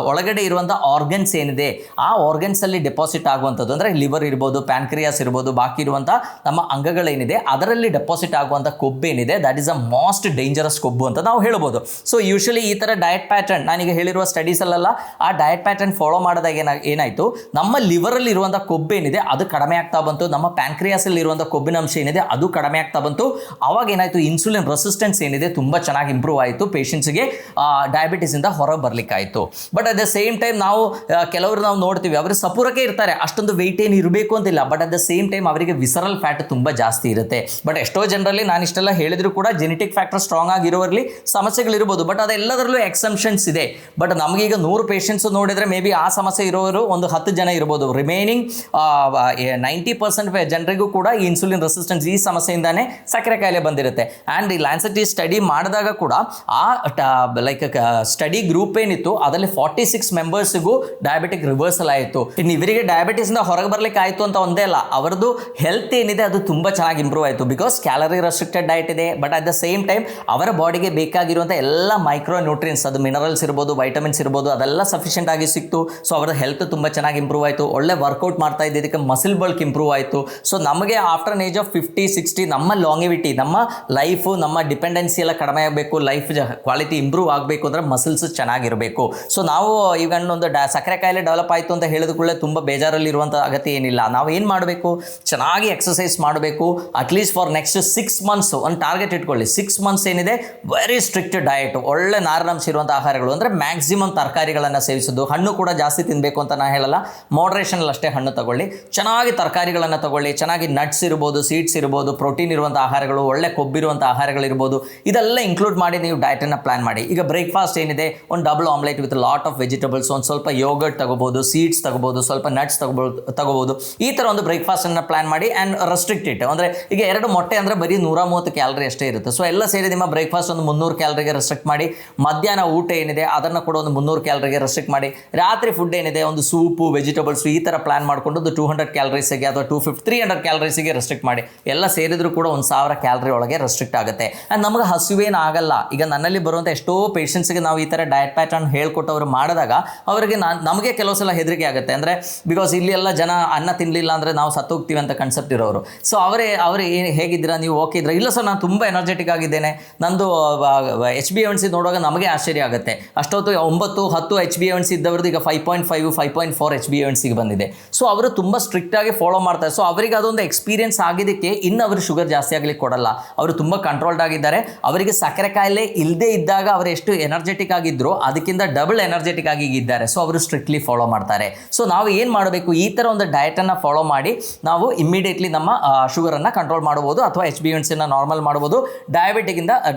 ಒಳಗಡೆ ಇರುವಂಥ ಆರ್ಗನ್ಸ್ ಏನಿದೆ ಆ ಆರ್ಗನ್ಸಲ್ಲಿ ಡೆಪಾಸಿಟ್ ಆಗುವಂಥದ್ದು, ಅಂದರೆ ಲಿವರ್ ಇರ್ಬೋದು, ಪ್ಯಾನ್ಕ್ರಿಯಾಸ್ ಇರ್ಬೋದು, ಬಾಕಿ ಇರುವಂಥ ನಮ್ಮ ಅಂಗಗಳೇನಿದೆ ಅದರಲ್ಲಿ ಡೆಪಾಸಿಟ್ ಆಗುವಂಥ ಕೊಬ್ಬೇನಿದೆ that is a most dangerous ಕೊಬ್ಬು ಅಂತ ನಾವು ಹೇಳ್ಬೋದು. ಸೊ ಯೂಶಲಿ ಈ ಥರ ಡಯಟ್ ಪ್ಯಾಟರ್ನ್ ನಾನೀಗ ಹೇಳಿರುವ ಸ್ಟಡೀಸಲ್ಲೆಲ್ಲ ಆ ಡಯಟ್ ಪ್ಯಾಟರ್ನ್ ಫಾಲೋ ಮಾಡಿದಾಗ ಏನಾಯಿತು, ನಮ್ಮ ಲಿವರಲ್ಲಿ ಇರುವಂಥ ಕೊಬ್ಬೇನಿದೆ ಅದು ಕಡಿಮೆ ಆಗ್ತಾ ಬಂತು, ನಮ್ಮ ಪ್ಯಾನ್ಕ್ರಿಯಾಸಲ್ಲಿ ಇರುವಂಥ ಕೊಬ್ಬಿನ ಅಂಶ ಏನಿದೆ ಅದು ಕಡಿಮೆ ಆಗ್ತಾ ಬಂತು. ಅವಾಗ ಏನಾಯಿತು, ಇನ್ಸುಲಿನ್ ರೆಸಿಸ್ಟೆನ್ಸ್ ಏನಿದೆ ತುಂಬ ಚೆನ್ನಾಗಿ ಇಂಪ್ರೂವ್ ಆಯಿತು, ಪೇಷಂಟ್ಸ್ಗೆ ಡಯಾಬಿಟಿಸಿಂದ ಹೊರಗೆ ಬರಲಿಕ್ಕಾಯಿತು. But at the same time ನಾವು ಕೆಲವರು ನಾವು ನೋಡ್ತೀವಿ ಅವರು ಸಪೂರಕ್ಕೆ ಇರ್ತಾರೆ, ಅಷ್ಟೊಂದು ವೆಯ್ಟ್ ಏನು ಇರಬೇಕು ಅಂತಿಲ್ಲ, but at the same time ಅವರಿಗೆ ವಿಸರಲ್ ಫ್ಯಾಟ್ ತುಂಬ ಜಾಸ್ತಿ ಇರುತ್ತೆ. ಬಟ್ ಎಷ್ಟೋ ಜನರಲ್ಲಿ ನಾನು ಇಷ್ಟೆಲ್ಲ ಹೇಳಿದ್ರು ಕೂಡ ಜೆನೆಟಿಕ್ ಫ್ಯಾಕ್ಟರ್ ಸ್ಟ್ರಾಂಗ್ ಆಗಿರೋರಲ್ಲಿ ಸಮಸ್ಯೆಗಳಿರ್ಬೋದು, ಬಟ್ ಅದೆಲ್ಲದರಲ್ಲೂ ಎಕ್ಸೆಪ್ಷನ್ಸ್ ಇದೆ. ಬಟ್ ನಮಗೀಗ 100 ಪೇಷಂಟ್ಸ್ ನೋಡಿದರೆ ಮೇ ಬಿ ಆ ಸಮಸ್ಯೆ ಇರೋರು ಒಂದು 10 ಜನ ಇರ್ಬೋದು, ರಿಮೈನಿಂಗ್ 90% ಜನರಿಗೂ ಕೂಡ ಈ ಇನ್ಸುಲಿನ್ ರೆಸಿಸ್ಟೆನ್ಸ್ ಈ ಸಮಸ್ಯೆಯಿಂದಾನೇ ಸಕ್ಕರೆ ಕಾಯಿಲೆ ಬಂದಿರುತ್ತೆ. ಆ್ಯಂಡ್ ಈ ಲ್ಯಾನ್ಸೆಟ್ ಸ್ಟಡಿ ಮಾಡಿದಾಗ ಕೂಡ ಆ ಸ್ಟಡಿ ಗ್ರೂಪ್ ಏನಿತ್ತು ಅದರಲ್ಲಿ 46 ಮೆಂಬರ್ಸ್ಗೂ ಡಯಾಬಿಟಿಕ್ ರಿವರ್ಸಲ್ ಆಯಿತು. ಇನ್ನು ಇವರಿಗೆ ಡಯಾಬಿಟಿಸಿಂದ ಹೊರಗೆ ಬರಲಿಕ್ಕೆ ಆಯಿತು ಅಂತ ಒಂದೇ ಅಲ್ಲ, ಅವರದ್ದು ಹೆಲ್ತ್ ಏನಿದೆ ಅದು ತುಂಬ ಚೆನ್ನಾಗಿ ಇಂಪ್ರೂವ್ ಆಯಿತು. ಬಿಕಾಸ್ ಕ್ಯಾಲರಿ ರೆಸ್ಟ್ರಿಕ್ಟೆಡ್ ಡಯಟ್ ಇದೆ, but at the same time ಅವರ ಬಾಡಿಗೆ ಬೇಕಾಗಿರುವಂಥ ಎಲ್ಲ ಮೈಕ್ರೋ ನ್ಯೂಟ್ರಿಯನ್ಸ್, ಅದು ಮಿನರಲ್ಸ್ ಇರ್ಬೋದು, ವೈಟಮಿನ್ಸ್ ಇರ್ಬೋದು, ಅದೆಲ್ಲ ಸಫಿಷಿಯೆಂಟ್ ಆಗಿ ಸಿಕ್ತು. ಸೊ ಅವರ ಹೆಲ್ತ್ ತುಂಬ ಚೆನ್ನಾಗಿ ಇಂಪ್ರೂವ್ ಆಯಿತು. ಒಳ್ಳೆ ವರ್ಕೌಟ್ ಮಾಡ್ತಾ ಇದ್ದಿದ್ದಕ್ಕೆ ಮಸಿಲ್ ಬಲ್ಕ್ ಇಂಪ್ರೂವ್ ಆಯಿತು. ಸೊ ನಮಗೆ ಆಫ್ಟರ್ ಅನ್ ಏಜ್ ಆಫ್ 50-60 ನಮ್ಮ ಲಾಂಗಿವಿಟಿ, ನಮ್ಮ ಲೈಫು, ನಮ್ಮ ಡಿಪೆಂಡೆನ್ಸಿ ಎಲ್ಲ ಕಡಿಮೆ ಆಗಬೇಕು, ಲೈಫ್ ಕ್ವಾಲಿಟಿ ಇಂಪ್ರೂವ್ ಆಗಬೇಕು ಅಂದರೆ ಮಸಿಲ್ಸ್ ಚೆನ್ನಾಗಿರಬೇಕು. ಸೊ ನಾವು ಈಗ ಒಂದು ಸಕ್ಕರೆ ಕಾಯಿಲೆ ಡೆವಲಪ್ ಆಯಿತು ಅಂತ ಹೇಳಿದ ಕೂಡಲೇ ತುಂಬ ಬೇಜಾರಲ್ಲಿ ಇರುವಂಥ ಅಗತ್ಯ ಏನಿಲ್ಲ. ನಾವು ಏನು ಮಾಡಬೇಕು, ಚೆನ್ನಾಗಿ ಎಕ್ಸಸೈಸ್ ಮಾಡಬೇಕು. ಅಟ್ಲೀಸ್ಟ್ ಫಾರ್ ನೆಕ್ಸ್ಟ್ 6 ಮಂತ್ಸ್ ಒಂದು ಟಾರ್ಗೆಟ್ ಇಟ್ಕೊಳ್ಳಿ. 6 ಮಂತ್ಸ್ ಏನಿದೆ ವೆರಿ ಸ್ಟ್ರಿಕ್ಟ್ ಡಯಟ್, ಒಳ್ಳೆ ನಾರಿನಂಶ ಇರುವಂಥ ಆಹಾರಗಳು, ಅಂದರೆ ಮ್ಯಾಕ್ಸಿಮಮ್ ತರಕಾರಿಗಳನ್ನು ಸೇವಿಸೋದು. ಹಣ್ಣು ಕೂಡ ಜಾಸ್ತಿ ತಿನ್ನಬೇಕು ಅಂತ ನಾನು ಹೇಳಲ್ಲ, ಮಾಡ್ರೇಷನಲ್ಲಿ ಅಷ್ಟೇ ಹಣ್ಣು ತಗೊಳ್ಳಿ, ಚೆನ್ನಾಗಿ ತರಕಾರಿಗಳನ್ನು ತಗೊಳ್ಳಿ, ಚೆನ್ನಾಗಿ ನಟ್ಸ್ ಇರ್ಬೋದು, ಸೀಡ್ಸ್ ಇರ್ಬೋದು, ಪ್ರೋಟೀನ್ ಇರುವಂಥ ಆಹಾರಗಳು, ಒಳ್ಳೆ ಕೊಬ್ಬಿರುವಂಥ ಆಹಾರಗಳಿರ್ಬೋದು, ಇದೆಲ್ಲ ಇನ್ಕ್ಲೂಡ್ ಮಾಡಿ ನೀವು ಡಯಟನ್ನು ಪ್ಲಾನ್ ಮಾಡಿ. ಈಗ ಬ್ರೇಕ್ಫಾಸ್ಟ್ ಏನಿದೆ ಒಂದು double omelette with lot of vegetables, ಒಂದು ಸ್ವಲ್ಪ ಯೋಗರ್ಟ್ ತಗೋಬೋದು, ಸೀಡ್ಸ್ ತಗೋಬೋದು, ಸ್ವಲ್ಪ ನಟ್ಸ್ ತಗೋಬೋದು. ಈ ಥರ ಒಂದು ಬ್ರೇಕ್ಫಾಸ್ಟನ್ನು ಪ್ಲಾನ್ ಮಾಡಿ ಆ್ಯಂಡ್ ರೆಸ್ಟ್ರಿಕ್ಟ್ ಇಟ್. ಅಂದರೆ ಈಗ 2 ಮೊಟ್ಟೆ ಅಂದರೆ ಬರೀ 130 ಕ್ಯಾಲರಿ ಅಷ್ಟೇ ಇರುತ್ತೆ. ಸೊ ಎಲ್ಲ ಸೇರಿ ನಿಮ್ಮ ಬ್ರೇಕ್ಫಾಸ್ಟ್ ಒಂದು 300 ಕ್ಯಾಲರಿಗೆ ರೆಸ್ಟ್ರಿಕ್ಟ್ ಮಾಡಿ, ಮಧ್ಯಾಹ್ನ ಊಟ ಏನಿದೆ ಅದನ್ನು ಕೂಡ ಒಂದು 300 ಕ್ಯಾಲರಿಗೆ ರೆಸ್ಟ್ರಿಕ್ಟ್ ಮಾಡಿ, ರಾತ್ರಿ ಫುಡ್ ಏನಿದೆ ಒಂದು ಸೂಪು, ವೆಜಿಟೇಬಲ್ಸು ಈ ಥರ ಪ್ಲಾನ್ ಮಾಡಿಕೊಂಡು ಒಂದು 200 ಕ್ಯಾಲರೀಸಿಗೆ ಅಥವಾ 300 ಕ್ಯಾಲರೀಸಿಗೆ ರೆಸ್ಟ್ರಿಕ್ಟ್ ಮಾಡಿ. ಎಲ್ಲ ಸೇರಿದ್ರು ಕೂಡ 1000 ಕ್ಯಾಲರಿ ಒಳಗೆ ರೆಸ್ಟ್ರಿಕ್ಟ್ ಆಗುತ್ತೆ. ಆ್ಯಂಡ್ ನಮಗೆ ಹಸಿವೇನು ಆಗಲ್ಲ. ಈಗ ನನ್ನ ನನ್ನಲ್ಲಿ ಬರುವಂಥ ಎಷ್ಟೋ ಪೇಷಂಟ್ಸ್ಗೆ ನಾವು ಈ ಥರ ಡಯಟ್ ಪ್ಯಾಟರ್ನ್ ಹೇಳ್ಕೊಟ್ಟು ಅವರು ಮಾಡಿದಾಗ ಅವರಿಗೆ ನಮಗೆ ಕೆಲವು ಸಲ ಹೆದರಿಕೆ ಆಗುತ್ತೆ. ಅಂದರೆ ಬಿಕಾಸ್ ಇಲ್ಲಿ ಎಲ್ಲ ಜನ ಅನ್ನ ತಿನ್ನಲಿಲ್ಲ ಅಂದರೆ ನಾವು ಸತ್ತೋಗ್ತೀವಿ ಅಂತ ಕನ್ಸೆಪ್ಟ್ ಇರೋರು. ಸೊ ಅವರು ಹೇಗಿದ್ದೀರಾ, ನೀವು ಓಕೆ ಇದ್ದೀರಾ? ಇಲ್ಲ ಸರ್, ನಾನು ತುಂಬ ಎನರ್ಜೆಟಿಕ್ ಆಗಿದ್ದೇನೆ. ನಂದು HbA1c ನೋಡುವಾಗ ನಮಗೆ ಆಶ್ಚರ್ಯ ಆಗುತ್ತೆ. ಅಷ್ಟೊತ್ತು 9-10 HbA1c ಇದ್ದವ್ರದ್ದು ಈಗ 5.5 5.4 HbA1cಗೆ ಬಂದಿದೆ. ಸೊ ಅವರು ತುಂಬ ಸ್ಟ್ರಿಕ್ಟಾಗಿ ಫಾಲೋ ಮಾಡ್ತಾರೆ. ಸೊ ಅವರಿಗೆ ಅದೊಂದು ಎಕ್ಸ್ಪೀರಿಯನ್ಸ್ ಆಗಿದ್ದಕ್ಕೆ ಇನ್ನು ಅವರು ಶುಗರ್ ಜಾಸ್ತಿ ಆಗಲಿಕ್ಕೆ ಕೊಡಲ್ಲ. ಅವರು ತುಂಬ ಕಂಟ್ರೋಲ್ಡ್ ಆಗಿದ್ದಾರೆ. ಅವರಿಗೆ ಸಕ್ಕರೆ ಕಾಯಿಲೆ ಇಲ್ಲದೇ ಇದ್ದಾಗ ಅವರು ಎಷ್ಟು ಎನರ್ಜೆಟಿಕ್ ಆಗಿದ್ರು ಅದಕ್ಕಿಂತ ಡಬಲ್ ಎನರ್ಜೆಟಿಕ್ ಆಗಿ ಇದ್ದಾರೆ. ಸೊ ಅವರು ಸ್ಟ್ರಿಕ್ಟ್ಲಿ ಫಾಲೋ ಮಾಡ್ತಾರೆ. ಸೊ ನಾವು ಏನು ಮಾಡಬೇಕು, ಈ ಥರ ಒಂದು ಡಯಟನ್ನು ಫಾಲೋ ಮಾಡಿ ನಾವು ಇಮ್ಮಿಡಿಯೇಟ್ಲಿ ನಮ್ಮ ಶುಗರನ್ನು ಕಂಟ್ರೋಲ್ ಮಾಡ್ಬೋದು, ಅಥವಾ HbA1cನ ನಾರ್ಮಲ್ ಮಾಡ್ಬೋದು,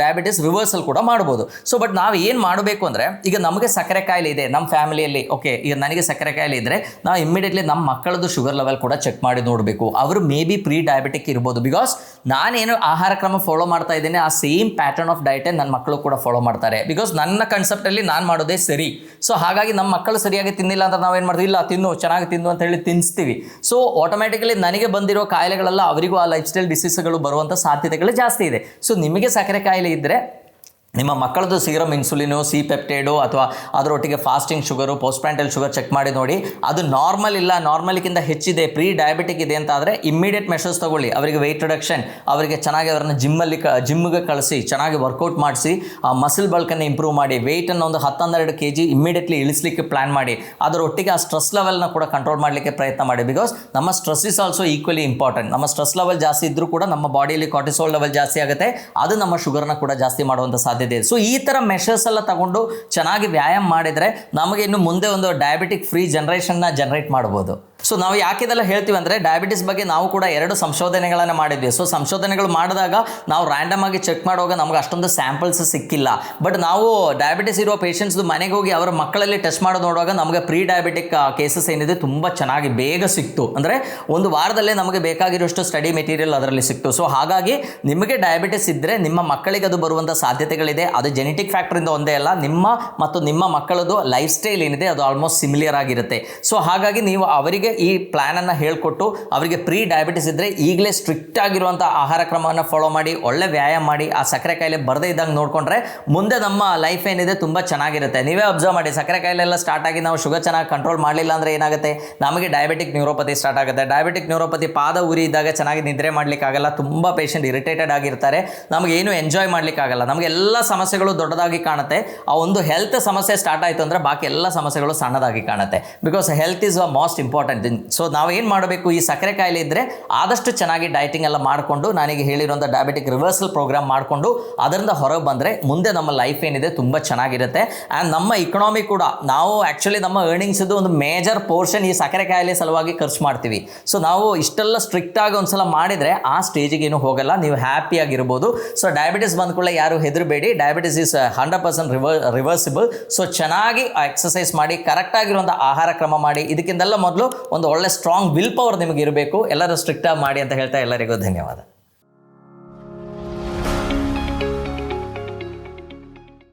ಡಯಾಬಿಟಿಸ್ ರಿವರ್ಸಲ್ ಕೂಡ ಮಾಡ್ಬೋದು. ಸೊ ಬಟ್ ನಾವು ಏನು ಮಾಡಬೇಕು ಅಂದರೆ, ಈಗ ನಮಗೆ ಸಕ್ಕರೆ ಕಾಯಿಲೆ ಇದೆ ನಮ್ಮ ಫ್ಯಾಮಿಲಿಯಲ್ಲಿ, ಓಕೆ, ಈಗ ನನಗೆ ಸಕ್ಕರೆ ಕಾಯಿಲೆ ಇದ್ದರೆ ನಾವು ಇಮ್ಮಿಡಿಯೇಟ್ಲಿ ನಮ್ಮ ಮಕ್ಕಳದ್ದು ಶುಗರ್ ಲೆವೆಲ್ ಕೂಡ ಚೆಕ್ ಮಾಡಿ ನೋಡಬೇಕು. ಅವರು ಮೇ ಬಿ ಪ್ರೀ ಡಯಾಬಿಟಿಕ್ ಇರ್ಬೋದು. ಬಿಕಾಸ್ ನಾನೇನು ಆಹಾರ ಕ್ರಮ ಫಾಲೋ ಮಾಡ್ತಾ ಇದ್ದೇನೆ ಆ ಸೇಮ್ ಪ್ಯಾಟರ್ನ್ ಆಫ್ ಡಯಟೇ ನನ್ನ ಮಕ್ಕಳು ಕೂಡ ಫಾಲೋ ಮಾಡ್ತಾರೆ. ಬಿಕಾಸ್ ನನ್ನ ಕನ್ಸೆಪ್ಟಲ್ಲಿ ನಾನು ಮಾಡೋದೇ ಸರಿ. ಸೊ ಹಾಗಾಗಿ ನಮ್ಮ ಮಕ್ಕಳು ಸರಿಯಾಗಿ ತಿನ್ನಿಲ್ಲ ಅಂತ ನಾವೇನು ಮಾಡ್ತೀವಿ, ಇಲ್ಲ ತಿನ್ನು, ಚೆನ್ನಾಗಿ ತಿನ್ನು ಅಂತ ಹೇಳಿ ತಿನ್ನಿಸ್ತೀವಿ. ಸೊ ಆಟೋಮ್ಯಾಟಿಕಲಿ ನನಗೆ ಬಂದಿರೋ ಕಾಯಿಲೆಗಳೆಲ್ಲ ಅವರಿಗೂ ಆ ಲೈಫ್ ಸ್ಟೈಲ್ ಡಿಸೀಸ್ಗಳು ಬರುವಂಥ ಸಾಧ್ಯತೆಗಳು ಜಾಸ್ತಿ ಇದೆ. ಸೊ ನಿಮಗೆ ಸಕ್ಕರೆ ಕಾಯಿಲೆ ಇದ್ದರೆ ನಿಮ್ಮ ಮಕ್ಕಳದ್ದು ಸೀರಮ್ ಇನ್ಸುಲಿನು, ಸಿ ಪೆಪ್ಟೈಡು, ಅಥವಾ ಅದರೊಟ್ಟಿಗೆ ಫಾಸ್ಟಿಂಗ್ ಶುಗರು, ಪೋಸ್ಟ್ಪ್ರಾಂಟಲ್ ಶುಗರ್ ಚೆಕ್ ಮಾಡಿ ನೋಡಿ. ಅದು ನಾರ್ಮಲ್ ಇಲ್ಲ, ನಾರ್ಮಲ್ಗಿಂತ ಹೆಚ್ಚಿದೆ, ಪ್ರೀ ಡಯಾಬಿಟಿಕ್ ಇದೆ ಅಂತ ಆದರೆ ಇಮ್ಮಿಡಿಯೇಟ್ ಮೆಷರ್ಸ್ ತಗೊಳ್ಳಿ. ಅವರಿಗೆ ವೆಯ್ಟ್ ರಿಡಕ್ಷನ್, ಅವರಿಗೆ ಚೆನ್ನಾಗಿ ಅವರನ್ನು ಜಿಮ್ಗೆ ಕಳಿಸಿ, ಚೆನ್ನಾಗಿ ವರ್ಕೌಟ್ ಮಾಡಿಸಿ, ಆ ಮಸಲ್ ಬಲ್ಕನ್ನು ಇಂಪ್ರೂವ್ ಮಾಡಿ, ವೆಯ್ಟನ್ನು ಒಂದು 10-12 kg ಇಮ್ಮಿಡಿಯೇಟ್ಲಿ ಇಳಿಸ್ಲಿಕ್ಕೆ ಪ್ಲ್ಯಾನ್ ಮಾಡಿ. ಅದರೊಟ್ಟಿಗೆ ಆ ಸ್ಟ್ರೆಸ್ ಲೆವೆಲ್ನ ಕೂಡ ಕಂಟ್ರೋಲ್ ಮಾಡಲಿಕ್ಕೆ ಪ್ರಯತ್ನ ಮಾಡಿ. ಬಿಕಾಸ್ ನಮ್ಮ stress is also equally important. ನಮ್ಮ ಸ್ಟ್ರೆಸ್ ಲೆವೆಲ್ ಜಾಸ್ತಿ ಇದ್ದರೂ ಕೂಡ ನಮ್ಮ ಬಾಡಿಯಲ್ಲಿ ಕಾರ್ಟಿಸೋಲ್ ಲೆವೆಲ್ ಜಾಸ್ತಿ ಆಗುತ್ತೆ, ಅದು ನಮ್ಮ ಶುಗರ್ನ ಕೂಡ ಜಾಸ್ತಿ ಮಾಡುವಂಥ ಸಾಧ್ಯತೆ. ಸೊ ಈ ಥರ ಮೆಷರ್ಸ್ ಎಲ್ಲ ತಗೊಂಡು ಚೆನ್ನಾಗಿ ವ್ಯಾಯಾಮ ಮಾಡಿದರೆ ನಮಗೆ ಇನ್ನು ಮುಂದೆ ಒಂದು ಡಯಾಬಿಟಿಕ್ ಫ್ರೀ ಜನರೇಷನ್ನ ಜನರೇಟ್ ಮಾಡ್ಬೋದು. ಸೊ ನಾವು ಯಾಕಿದೆಲ್ಲ ಹೇಳ್ತೀವಿ ಅಂದರೆ, ಡಯಾಬಿಟಿಸ್ ಬಗ್ಗೆ ನಾವು ಕೂಡ 2 ಸಂಶೋಧನೆಗಳನ್ನು ಮಾಡಿದ್ವಿ. ಸೊ ಸಂಶೋಧನೆಗಳು ಮಾಡಿದಾಗ ನಾವು ರ್ಯಾಂಡಮ್ ಆಗಿ ಚೆಕ್ ಮಾಡುವಾಗ ನಮ್ಗೆ ಅಷ್ಟೊಂದು ಸ್ಯಾಂಪಲ್ಸ್ ಸಿಕ್ಕಿಲ್ಲ. ಬಟ್ ನಾವು ಡಯಾಬಿಟಿಸ್ ಇರೋ ಪೇಷಂಟ್ಸ್ದು ಮನೆಗೆ ಹೋಗಿ ಅವರ ಮಕ್ಕಳಲ್ಲಿ ಟೆಸ್ಟ್ ಮಾಡೋದು ನೋಡುವಾಗ ನಮಗೆ ಪ್ರೀ ಡಯಾಬಿಟಿಕ್ ಕೇಸಸ್ ಏನಿದೆ ತುಂಬ ಚೆನ್ನಾಗಿ ಬೇಗ ಸಿಕ್ತು. ಅಂದರೆ ಒಂದು ವಾರದಲ್ಲೇ ನಮಗೆ ಬೇಕಾಗಿರೋಷ್ಟು ಸ್ಟಡಿ ಮೆಟೀರಿಯಲ್ ಅದರಲ್ಲಿ ಸಿಕ್ತು. ಸೊ ಹಾಗಾಗಿ ನಿಮಗೆ ಡಯಾಬಿಟಿಸ್ ಇದ್ದರೆ ನಿಮ್ಮ ಮಕ್ಕಳಿಗೆ ಅದು ಬರುವಂಥ ಸಾಧ್ಯತೆಗಳಿದೆ. ಅದು ಜೆನೆಟಿಕ್ ಫ್ಯಾಕ್ಟ್ರಿಂದ ಒಂದೇ ಅಲ್ಲ, ನಿಮ್ಮ ಮತ್ತು ನಿಮ್ಮ ಮಕ್ಕಳದು ಲೈಫ್ ಸ್ಟೈಲ್ ಏನಿದೆ ಅದು ಆಲ್ಮೋಸ್ಟ್ ಸಿಮಿಲಿಯರ್ ಆಗಿರುತ್ತೆ. ಸೊ ಹಾಗಾಗಿ ನೀವು ಅವರಿಗೆ ಈ ಪ್ಲ್ಯಾನನ್ನು ಹೇಳಿಕೊಟ್ಟು ಅವರಿಗೆ ಪ್ರೀ ಡಯಾಬಿಟಿಸ್ ಇದ್ದರೆ ಈಗಲೇ ಸ್ಟ್ರಿಕ್ಟ್ ಆಗಿರುವಂಥ ಆಹಾರ ಕ್ರಮವನ್ನು ಫಾಲೋ ಮಾಡಿ, ಒಳ್ಳೆ ವ್ಯಾಯಾಮ ಮಾಡಿ, ಆ ಸಕ್ಕರೆ ಕಾಯಿಲೆ ಬರದೇ ಇದ್ದಂಗೆ ನೋಡಿಕೊಂಡ್ರೆ ಮುಂದೆ ನಮ್ಮ ಲೈಫ್ ಏನಿದೆ ತುಂಬ ಚೆನ್ನಾಗಿರುತ್ತೆ. ನೀವೇ ಅಬ್ಸರ್ವ್ ಮಾಡಿ, ಸಕ್ಕರೆ ಕಾಯಿಲೆ ಎಲ್ಲ ಸ್ಟಾರ್ಟ್ ಆಗಿ ನಾವು ಶುಗರ್ ಚೆನ್ನಾಗಿ ಕಂಟ್ರೋಲ್ ಮಾಡಲಿಲ್ಲ ಅಂದರೆ ಏನಾಗುತ್ತೆ, ನಮಗೆ ಡಯಾಬಿಟಿಕ್ ನ್ಯೂರೋಪತಿ ಸ್ಟಾರ್ಟ್ ಆಗುತ್ತೆ. ಡಯಾಬಿಟಿಕ್ ನ್ಯೂರೋಪತಿ ಪಾದ ಉರಿ ಇದ್ದಾಗ ಚೆನ್ನಾಗಿ ನಿದ್ರೆ ಮಾಡಲಿಕ್ಕಾಗಲ್ಲ, ತುಂಬ ಪೇಷಂಟ್ ಇರಿಟೇಟೆಡ್ ಆಗಿರ್ತಾರೆ, ನಮಗೇನು ಎಂಜಾಯ್ ಮಾಡಲಿಕ್ಕಾಗಲ್ಲ, ನಮಗೆಲ್ಲ ಸಮಸ್ಯೆಗಳು ದೊಡ್ಡದಾಗಿ ಕಾಣುತ್ತೆ. ಆ ಒಂದು ಹೆಲ್ತ್ ಸಮಸ್ಯೆ ಸ್ಟಾರ್ಟ್ ಆಯಿತು ಅಂದರೆ ಬಾಕಿ ಎಲ್ಲ ಸಮಸ್ಯೆಗಳು ಸಣ್ಣದಾಗಿ ಕಾಣುತ್ತೆ. Because health is a most important. So ನಾವು ಏನು ಮಾಡಬೇಕು, ಈ ಸಕ್ಕರೆ ಕಾಯಿಲೆ ಇದ್ದರೆ ಆದಷ್ಟು ಚೆನ್ನಾಗಿ ಡಯಟಿಂಗ್ ಎಲ್ಲ ಮಾಡಿಕೊಂಡು, ನನಗೆ ಹೇಳಿರುವಂಥ ಡಯಾಬಿಟಿಕ್ ರಿವರ್ಸಲ್ ಪ್ರೋಗ್ರಾಮ್ ಮಾಡಿಕೊಂಡು ಅದರಿಂದ ಹೊರಗೆ ಬಂದರೆ ಮುಂದೆ ನಮ್ಮ ಲೈಫ್ ಏನಿದೆ ತುಂಬ ಚೆನ್ನಾಗಿರುತ್ತೆ. ಆ್ಯಂಡ್ ನಮ್ಮ ಇಕನಾಮಿ ಕೂಡ, ನಾವು ಆ್ಯಕ್ಚುಲಿ ನಮ್ಮ ಅರ್ನಿಂಗ್ಸ್ದು ಒಂದು ಮೇಜರ್ ಪೋರ್ಷನ್ ಈ ಸಕ್ಕರೆ ಕಾಯಿಲೆ ಸಲುವಾಗಿ ಖರ್ಚು ಮಾಡ್ತೀವಿ. ಸೊ ನಾವು ಇಷ್ಟೆಲ್ಲ ಸ್ಟ್ರಿಕ್ಟಾಗಿ ಒಂದು ಸಲ ಮಾಡಿದರೆ ಆ ಸ್ಟೇಜಿಗೆ ಏನೂ ಹೋಗಲ್ಲ, ನೀವು ಹ್ಯಾಪಿಯಾಗಿರ್ಬೋದು. ಸೊ ಡಯಾಬಿಟಿಸ್ ಬಂದ್ಕೊಳ್ಳೆ ಯಾರು ಹೆದರಬೇಡಿ, ಡಯಾಬಿಟಿಸ್ ಈಸ್ 100% ರಿವರ್ಸಿಬಲ್. ಸೊ ಚೆನ್ನಾಗಿ ಎಕ್ಸಸೈಸ್ ಮಾಡಿ, ಕರೆಕ್ಟಾಗಿರುವಂಥ ಆಹಾರ ಕ್ರಮ ಮಾಡಿ, ಇದಕ್ಕಿಂತೆಲ್ಲ ಮೊದಲು ಒಂದು ಒಳ್ಳೆ ಸ್ಟ್ರಾಂಗ್ ವಿಲ್ ಪವರ್ ನಿಮಗೆ ಇರಬೇಕು. ಎಲ್ಲರೂ ಸ್ಟ್ರಿಕ್ಟಾಗಿ ಮಾಡಿ ಅಂತ ಹೇಳ್ತಾ ಎಲ್ಲರಿಗೂ ಧನ್ಯವಾದ.